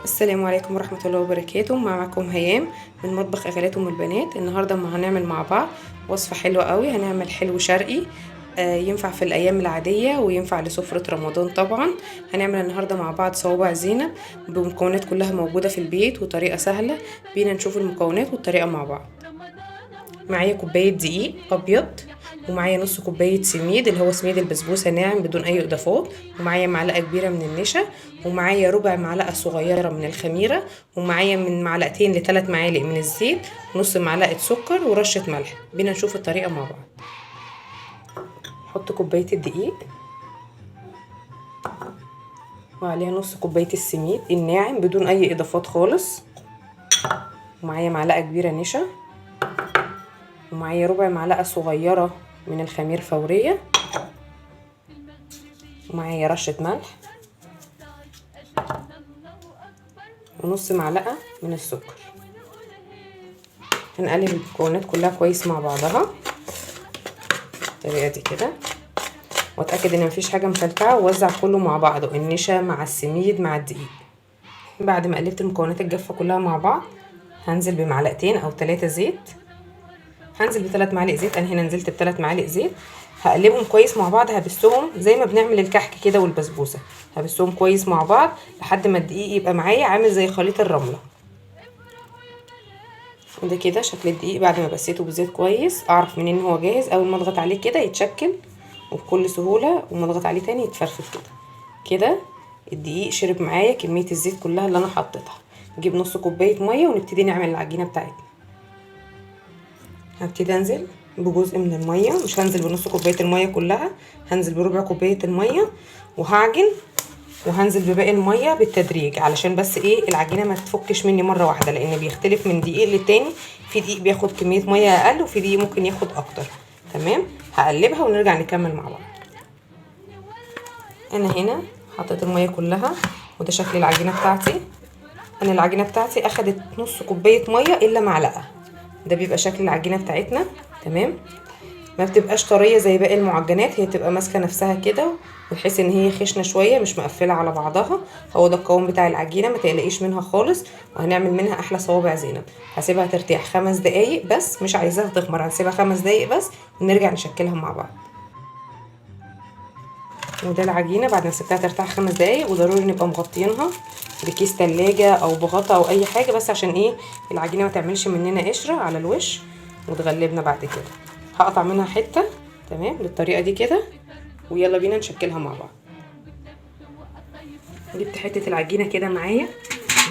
السلام عليكم ورحمة الله وبركاته. معكم هيام من مطبخ أغلات أم البنات. النهاردة هنعمل مع بعض وصفة حلوة قوي. هنعمل حلو شرقي ينفع في الأيام العادية وينفع لسفرة رمضان طبعا. هنعمل النهاردة مع بعض صوابع زينب بمكونات كلها موجودة في البيت وطريقة سهلة. بينا نشوف المكونات والطريقة مع بعض. معايا كوباية دقيق أبيض، ومعايا نص كوباية سميد اللي هو سميد البسبوسة ناعم بدون أي إضافات، ومعايا معلقة كبيرة من النشا، ومعايا ربع معلقة صغيرة من الخميرة، ومعايا من معلقتين ل3 معالق من الزيت، نص معلقة سكر ورشة ملح. بينا نشوف الطريقة مع بعض. حط كوباية الدقيق وعليها نص كوباية السميد الناعم بدون أي إضافات خالص، ومعايا معلقة كبيرة نشا، ومعايا ربع معلقة صغيرة من الخمير فورية، ومعايا رشة ملح، ونص معلقة من السكر. هنقلب المكونات كلها كويس مع بعضها بالطريقة دي كده، واتأكد ان مفيش حاجة مكلكعة، ووزع كله مع بعضه، النشا مع السميد مع الدقيق. بعد ما قلبت المكونات الجافة كلها مع بعض، هنزل بمعلقتين او 3 زيت. هنزل ب3 معالق زيت، انا هنا نزلت ب3 معالق زيت. هقلبهم كويس مع بعض، هبسهم زي ما بنعمل الكحك كده والبسبوسه، هبسهم كويس مع بعض لحد ما الدقيق يبقى معايا عامل زي خليط الرمله. وده كده شكل الدقيق بعد ما بسيته بالزيت كويس. اعرف منين ان هو جاهز؟ اول ما اضغط عليه كده يتشكل وبكل سهوله، وما اضغط عليه تاني يتفرفت كده. كده الدقيق شرب معايا كميه الزيت كلها اللي انا حطيتها. نجيب نص كوبايه ميه ونبتدي نعمل العجينه بتاعتنا. هبتدي انزل بجزء من الميه، مش هنزل بنص كوبايه الميه كلها، هنزل بربع كوبايه الميه وهعجن، وهنزل بباقي الميه بالتدريج علشان بس ايه العجينه ما تفكش مني مره واحده، لان بيختلف من دقيق للتاني. في دقيق بياخد كميه ميه اقل، وفي دقيق ممكن ياخد اكتر. تمام، هقلبها ونرجع نكمل مع بعض. انا هنا حطيت الميه كلها، وده شكل العجينه بتاعتي. انا العجينه بتاعتي اخدت نص كوبايه ميه الا معلقه. ده بيبقى شكل العجينه بتاعتنا. تمام، ما بتبقاش طريه زي باقي المعجنات، هي بتبقى ماسكه نفسها كده، وتحس ان هي خشنه شويه مش مقفله على بعضها. هو ده القوام بتاع العجينه، ما تقلقيش منها خالص. وهنعمل منها احلى صوابع زينب. هسيبها ترتاح 5 دقايق بس، مش عايزاها تخمر، هنسيبها 5 دقايق بس ونرجع نشكلها مع بعض. وده العجينه بعد ما سبتها ترتاح 5 دقايق، وضروري نبقى مغطينها بكيس تلاجة او بغطا او اي حاجه، بس عشان ايه العجينه ما تعملش مننا قشره على الوش وتغلبنا بعد كده. هقطع منها حته. تمام، بالطريقه دي كده، ويلا بينا نشكلها مع بعض. جبت حته العجينه كده معايا،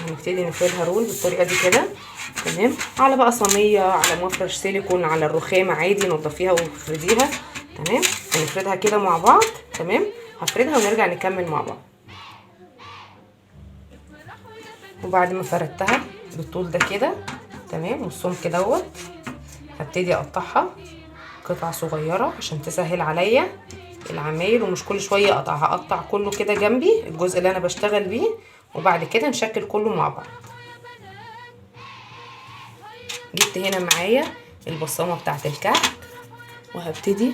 هنبتدي نفردها رول بالطريقه دي كده. تمام، على بقى صينيه، على مفرش سيليكون، على الرخامه عادي، نضفيها وافرديها. تمام، هنفردها كده مع بعض. تمام، هفردها ونرجع نكمل مع بعض. وبعد ما فردتها بالطول ده كده، تمام، والسمك دوت، هبتدي اقطعها قطع صغيره عشان تسهل عليا العمايل، ومش كل شويه اقطعها. هقطع كله كده جنبي الجزء اللي انا بشتغل بيه، وبعد كده نشكل كله مع بعض. جبت هنا معايا البصامه بتاعه الكحك، وهبتدي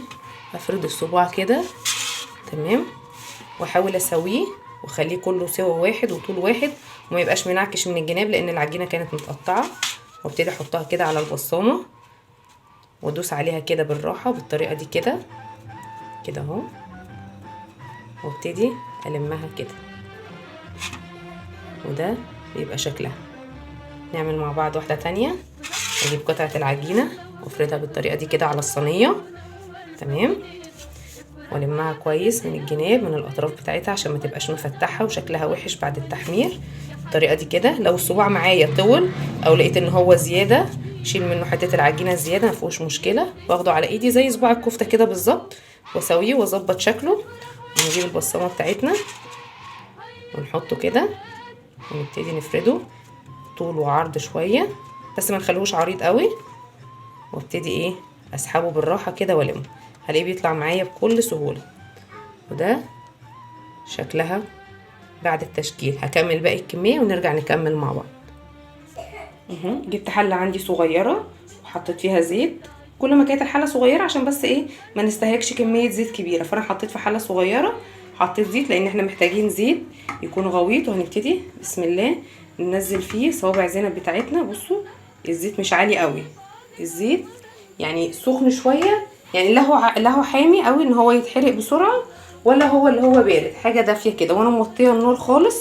افرد الصباع كده. تمام، واحاول اسويه واخليه كله سوا واحد وطول واحد، وما يبقاش منعكش من الجناب لان العجينه كانت متقطعه. وابتدي احطها كده على البصامه، وادوس عليها كده بالراحه بالطريقه دي كده كده اهو، وابتدي المها كده، وده بيبقى شكلها. نعمل مع بعض واحده تانية. اجيب قطعه العجينه وافردها بالطريقه دي كده على الصينيه. تمام، والمها كويس من الجناب من الاطراف بتاعتها عشان ما تبقاش مفتحه وشكلها وحش بعد التحمير. بالطريقه دي كده. لو الصباع معايا طول او لقيت ان هو زياده، شيل منه حته العجينه الزياده، ما فيهوش مشكله. واخده على ايدي زي صباع الكفته كده بالظبط، واسويه واظبط شكله. ونجيب البصمه بتاعتنا ونحطه كده، ونبتدي نفرده طول وعرض شويه، بس ما نخلوش عريض قوي. وابتدي ايه اسحبه بالراحه كده والمه، هلاقيه بيطلع معايا بكل سهوله. وده شكلها بعد التشكيل. هكمل باقي الكميه ونرجع نكمل مع بعض. جبت حله عندي صغيره وحطيت فيها زيت. كل ما كانت الحله صغيره عشان بس ايه ما نستهلكش كميه زيت كبيره، فانا حطيت في حله صغيره حطيت زيت، لان احنا محتاجين زيت يكون غويط. وهنبتدي بسم الله ننزل فيه صوابع زينب بتاعتنا. بصوا الزيت مش عالي قوي، الزيت يعني سخن شويه، يعني لا هو حامي قوي ان هو يتحرق بسرعه، ولا هو اللي هو بارد، حاجه دافيه كده. وانا موطيه النار خالص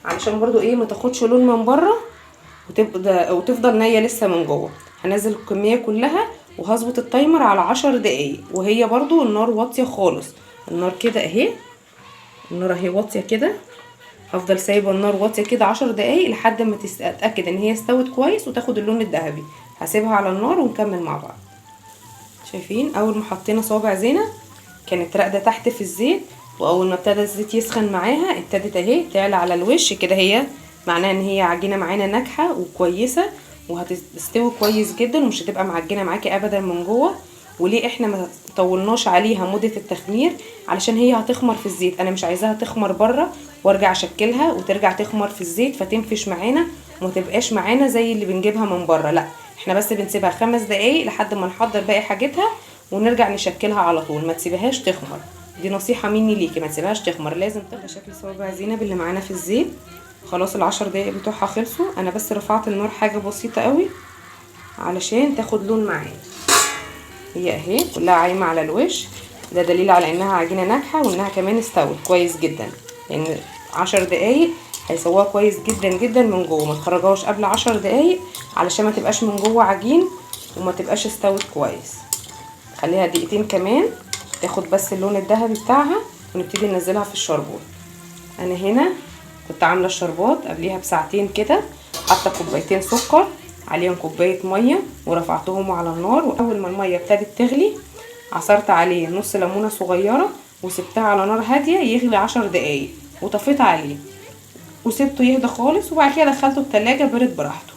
علشان برضو ايه ما تاخدش لون من بره وتفضل نيه لسه من جوه. هنزل الكميه كلها وهظبط التايمر على 10 دقايق، وهي برضو النار واطيه خالص. النار كده اهي، النار اهي واطيه كده. هفضل سايبه النار واطيه كده 10 دقايق لحد ما اتاكد ان هي استوت كويس وتاخد اللون الذهبي. هسيبها على النار ونكمل مع بعض. شايفين اول ما حطينا صوابع زينب كانت راقده تحت في الزيت، واول ما ابتدى الزيت يسخن معاها ابتدت اهي تعلى على الوش كده. هي معناها ان هي عجينه معانا ناجحه وكويسه، وهتستوي كويس جدا ومش هتبقى معجنه معاكي ابدا من جوه. وليه احنا ما طولناش عليها مده التخمير؟ علشان هي هتخمر في الزيت. انا مش عايزاها تخمر بره وارجع اشكلها وترجع تخمر في الزيت فتنفش معانا وما تبقاش معانا زي اللي بنجيبها من بره. لا، احنا بس بنسيبها 5 دقايق لحد ما نحضر باقي حاجتها ونرجع نشكلها على طول. ما تسيبهاش تخمر، دي نصيحه مني ليكي، ما تسيبهاش تخمر، لازم تبقى شكل صوابع زينب اللي معانا في الزيت. خلاص ال10 دقايق بتوعها خلصوا. انا بس رفعت النار حاجه بسيطه قوي علشان تاخد لون معايا. هي اهي كلها عايمه على الوش، ده دليل على انها عجينه ناجحه وانها كمان استوت كويس جدا، لان 10 دقايق هيسووها كويس جدا جدا من جوه. ما تخرجوهاش قبل 10 دقايق علشان ما تبقاش من جوه عجين وما تبقاش استوت كويس. خليها دقيقتين كمان تاخد بس اللون الذهبي بتاعها ونبتدي ننزلها في الشربات. انا هنا كنت عامله الشربات قبليها بساعتين كده، حاطه كوبايتين سكر عليهم كوبايه ميه ورفعتهم على النار. واول ما الميه ابتدت تغلي عصرت عليه نص ليمونه صغيره وسبتها على نار هاديه يغلي 10 دقايق وطفيت عليه وسبته يهدى خالص. وبعد كده دخلته التلاجة برد براحته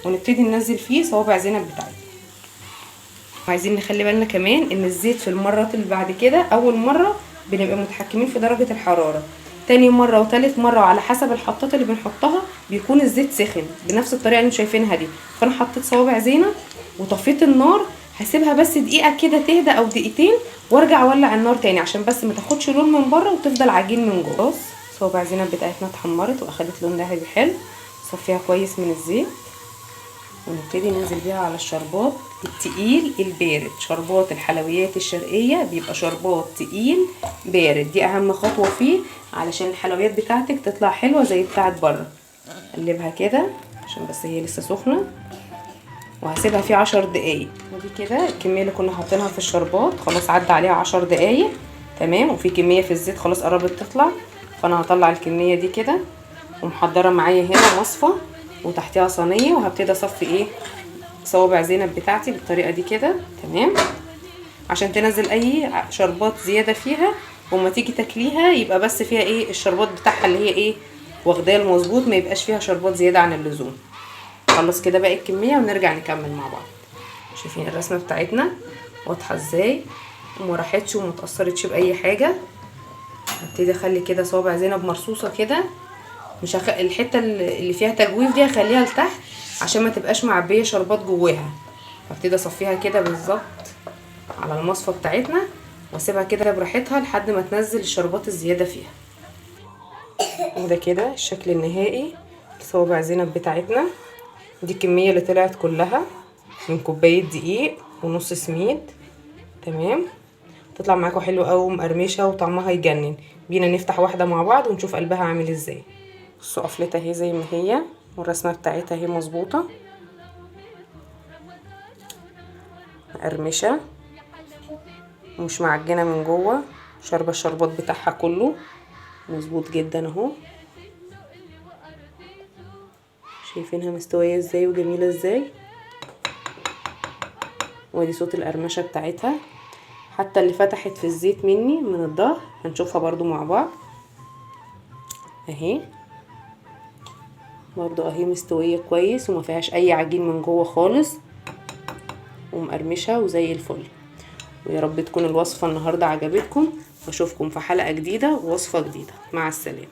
ونبتدي ننزل فيه صوابع زينب بتاعتنا. عايزين نخلي بالنا كمان ان الزيت في المرات اللي بعد كده، اول مره بنبقى متحكمين في درجه الحراره، تاني مره وتالت مره وعلى حسب الحطات اللي بنحطها بيكون الزيت سخن بنفس الطريقه اللي انتوا شايفينها دي. فانا حطيت صوابع زينب وطفيت النار، هسيبها بس دقيقه كده تهدى او دقيقتين وارجع اولع النار تاني عشان بس ما تاخدش لون من بره وتفضل عجين من جوه. خلاص صوابع زينب بتاعتنا اتحمرت واخدت لون ذهبي حلو. صفيها كويس من الزيت ونبتدي ننزل بيها على الشربات التقيل البارد. شربات الحلويات الشرقية بيبقى شربات تقيل بارد، دي اهم خطوة فيه علشان الحلويات بتاعتك تطلع حلوة زي بتاعت بره. قلبها كده عشان بس هي لسه سخنة وهسيبها فيه 10 دقايق. ودي كده الكمية اللي كنا حاطينها في الشربات خلاص عدى عليها 10 دقايق تمام. وفي كمية في الزيت خلاص قربت تطلع، فانا هطلع الكمية دي كده ومحضرة معايا هنا مصفى وتحتها صينيه وهبتدي اصفي صوابع زينب بتاعتي بالطريقه دي كده تمام، عشان تنزل اي شربات زياده فيها وما تيجي تاكليها يبقى بس فيها الشربات بتاعها اللي هي واخداه المظبوط، ما يبقاش فيها شربات زياده عن اللزوم. خلص كده باقي الكميه ونرجع نكمل مع بعض. شايفين الرسمه بتاعتنا واضحه ازاي وما راحتش وما اتاثرتش باي حاجه. هبتدي اخلي كده صوابع زينب مرصوصه كده، مش الحته اللي فيها تجويف دي هخليها لتحت عشان ما تبقاش معبيه شربات جواها. هبتدي اصفيها كده بالظبط على المصفى بتاعتنا واسيبها كده براحتها لحد ما تنزل الشربات الزياده فيها. وده كده الشكل النهائي لصوابع زينب بتاعتنا. دي الكميه اللي طلعت كلها من كوبايه دقيق ونص سميد تمام. تطلع معاكم حلوه قوي ومقرمشه وطعمها يجنن. بينا نفتح واحده مع بعض ونشوف قلبها عامل ازاي. بصوا قفلتها اهي زي ما هي والرسمه بتاعتها اهي مظبوطه مقرمشه ومش معجنه من جوه، شاربه الشربات بتاعها كله مظبوط جدا اهو. شايفينها مستويه ازاي وجميله ازاي. وادي صوت القرمشه بتاعتها، حتى اللي فتحت في الزيت مني من الظهر هنشوفها برضو مع بعض اهي برضو اهي مستويه كويس وما فيهاش اي عجين من جوه خالص ومقرمشه وزي الفل. ويا رب تكون الوصفه النهارده عجبتكم واشوفكم في حلقه جديده ووصفه جديده. مع السلامه.